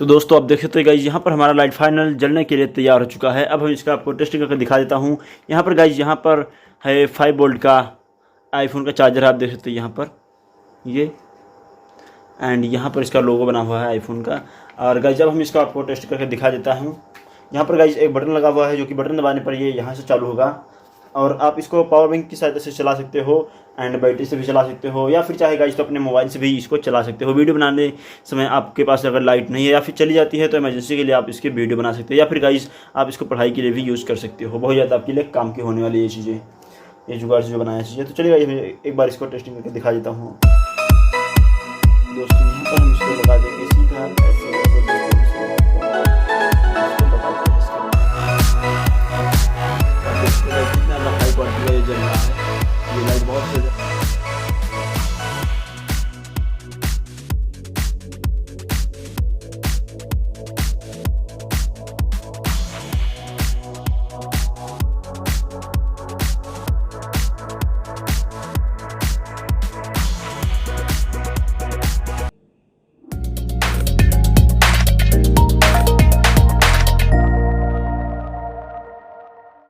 तो दोस्तों आप देख सकते हो गाइज यहाँ पर हमारा लाइट फाइनल जलने के लिए तैयार हो चुका है। अब हम इसका आपको टेस्टिंग करके दिखा देता हूँ। यहाँ पर गाइज यहाँ पर है 5 वोल्ट का आईफोन का चार्जर, आप देख सकते हो यहाँ पर ये, एंड यहाँ पर इसका लोगो बना हुआ है आईफोन का। और गाइज जब हम इसका आपको टेस्ट करके दिखा देता हूँ, यहाँ पर गाइज एक बटन लगा हुआ है जो कि बटन दबाने पर ये यहाँ से चालू होगा। और आप इसको पावर बैंक की सहायता से चला सकते हो एंड बैटरी से भी चला सकते हो, या फिर चाहे गाइस तो अपने मोबाइल से भी इसको चला सकते हो। वीडियो बनाने समय आपके पास अगर लाइट नहीं है या फिर चली जाती है तो इमरजेंसी के लिए आप इसके वीडियो बना सकते हो, या फिर गाइस आप इसको पढ़ाई के लिए भी यूज़ कर सकते हो। बहुत ज़्यादा आपके लिए काम की होने वाली ये चीज़ें, ये जुगाड़ से जो बनाया चीज़ें। तो चलिए गाइस एक बार इसको टेस्टिंग करके दिखा देता हूँ।